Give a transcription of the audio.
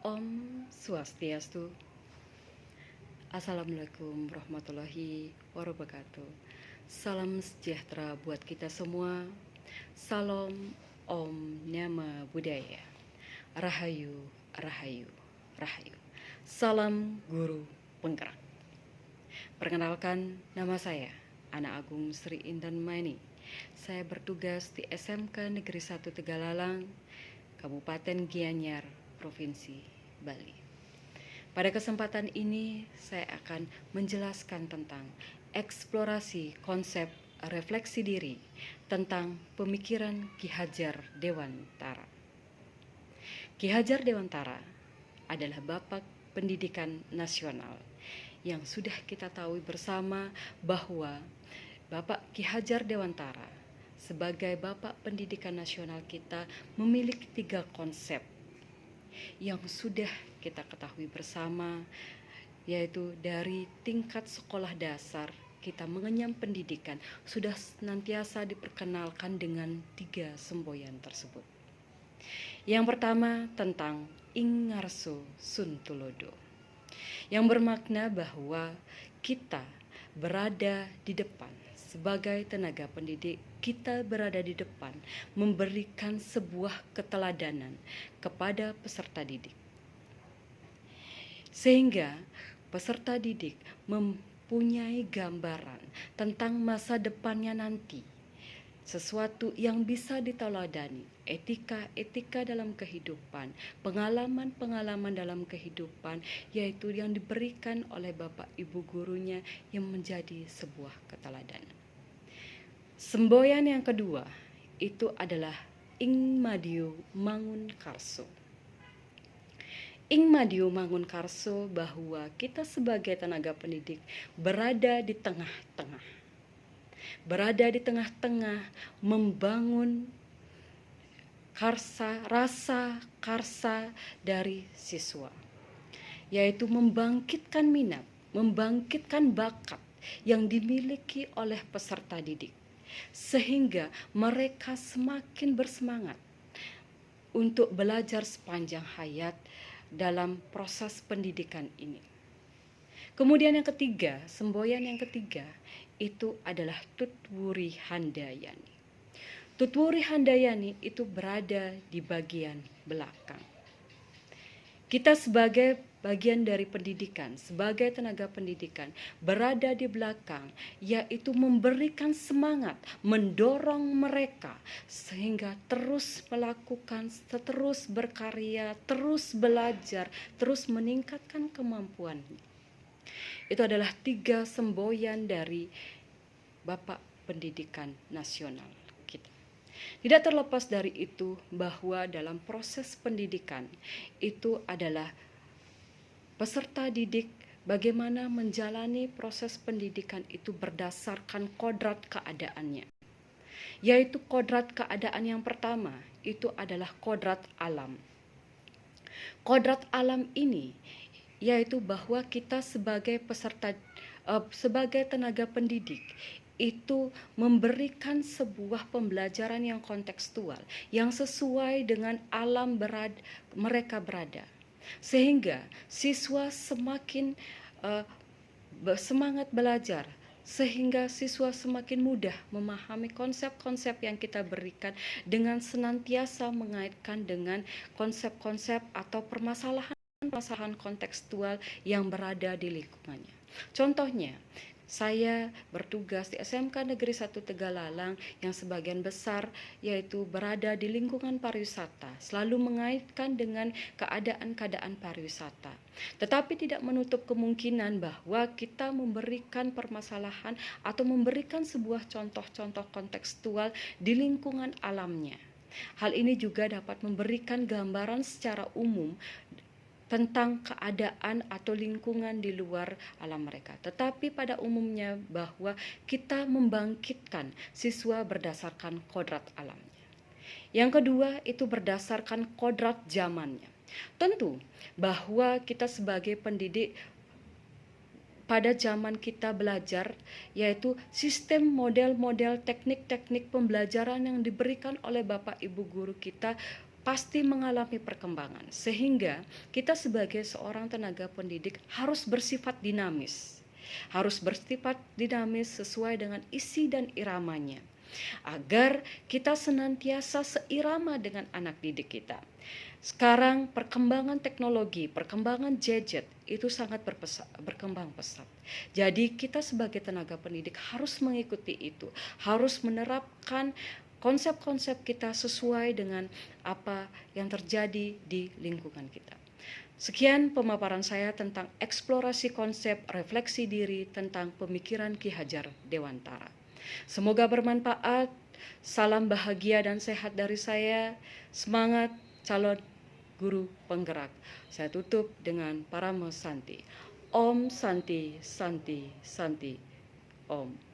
Om Swastiastu. Assalamualaikum warahmatullahi wabarakatuh. Salam sejahtera buat kita semua. Salam Om Nama Budaya. Rahayu, Rahayu, Rahayu. Salam Guru Penggerak. Perkenalkan, nama saya Ana Agung Sri Intan Maini. Saya bertugas di SMK Negeri 1 Tegalalang, Kabupaten Gianyar, Provinsi Bali. Pada kesempatan ini saya akan menjelaskan tentang eksplorasi konsep refleksi diri tentang pemikiran Ki Hajar Dewantara. Ki Hajar Dewantara adalah Bapak Pendidikan Nasional yang sudah kita tahu bersama bahwa Bapak Ki Hajar Dewantara sebagai Bapak Pendidikan Nasional kita memiliki 3 konsep yang sudah kita ketahui bersama, yaitu dari tingkat sekolah dasar kita mengenyam pendidikan sudah senantiasa diperkenalkan dengan 3 semboyan tersebut. Yang pertama tentang Ingarso Suntulodo, yang bermakna bahwa kita berada di depan sebagai tenaga pendidik, kita berada di depan memberikan sebuah keteladanan kepada peserta didik, sehingga peserta didik mempunyai gambaran tentang masa depannya nanti, sesuatu yang bisa diteladani, etika-etika dalam kehidupan, pengalaman-pengalaman dalam kehidupan, yaitu yang diberikan oleh Bapak Ibu gurunya yang menjadi sebuah keteladanan. Semboyan yang kedua itu adalah Ing Madiu Mangunkarso. Ing Madiu Mangunkarso bahwa kita sebagai tenaga pendidik berada di tengah-tengah. Berada di tengah-tengah membangun rasa karsa dari siswa, yaitu membangkitkan minat, membangkitkan bakat yang dimiliki oleh peserta didik, sehingga mereka semakin bersemangat untuk belajar sepanjang hayat dalam proses pendidikan ini. Kemudian yang ketiga, semboyan yang ketiga itu adalah Tutwuri Handayani. Tutwuri Handayani itu berada di bagian belakang. Kita sebagai bagian dari pendidikan, sebagai tenaga pendidikan, berada di belakang, yaitu memberikan semangat, mendorong mereka sehingga terus melakukan, terus berkarya, terus belajar, terus meningkatkan kemampuannya. Itu adalah 3 semboyan dari Bapak Pendidikan Nasional kita. Tidak terlepas dari itu bahwa dalam proses pendidikan itu adalah peserta didik bagaimana menjalani proses pendidikan itu berdasarkan kodrat keadaannya. Yaitu kodrat keadaan yang pertama itu adalah kodrat alam. Kodrat alam ini yaitu bahwa kita sebagai peserta, sebagai tenaga pendidik itu memberikan sebuah pembelajaran yang kontekstual, yang sesuai dengan alam mereka berada. Sehingga siswa semakin semangat belajar, sehingga siswa semakin mudah memahami konsep-konsep yang kita berikan dengan senantiasa mengaitkan dengan konsep-konsep atau permasalahan kontekstual yang berada di lingkungannya. Contohnya, saya bertugas di SMK Negeri 1 Tegalalang yang sebagian besar yaitu berada di lingkungan pariwisata, selalu mengaitkan dengan keadaan-keadaan pariwisata. Tetapi tidak menutup kemungkinan bahwa kita memberikan permasalahan atau memberikan sebuah contoh-contoh kontekstual di lingkungan alamnya. Hal ini juga dapat memberikan gambaran secara umum tentang keadaan atau lingkungan di luar alam mereka. Tetapi pada umumnya bahwa kita membangkitkan siswa berdasarkan kodrat alamnya. Yang kedua itu berdasarkan kodrat zamannya. Tentu bahwa kita sebagai pendidik pada zaman kita belajar, yaitu sistem model-model teknik-teknik pembelajaran yang diberikan oleh Bapak Ibu guru kita pasti mengalami perkembangan, sehingga kita sebagai seorang tenaga pendidik harus bersifat dinamis. Harus bersifat dinamis sesuai dengan isi dan iramanya, agar kita senantiasa seirama dengan anak didik kita. Sekarang perkembangan teknologi, perkembangan gadget itu sangat berkembang pesat. Jadi kita sebagai tenaga pendidik harus mengikuti itu, harus menerapkan konsep-konsep kita sesuai dengan apa yang terjadi di lingkungan kita. Sekian pemaparan saya tentang eksplorasi konsep refleksi diri tentang pemikiran Ki Hajar Dewantara. Semoga bermanfaat. Salam bahagia dan sehat dari saya. Semangat calon guru penggerak. Saya tutup dengan Paramo Santi. Om Santi, Santi, Santi. Om.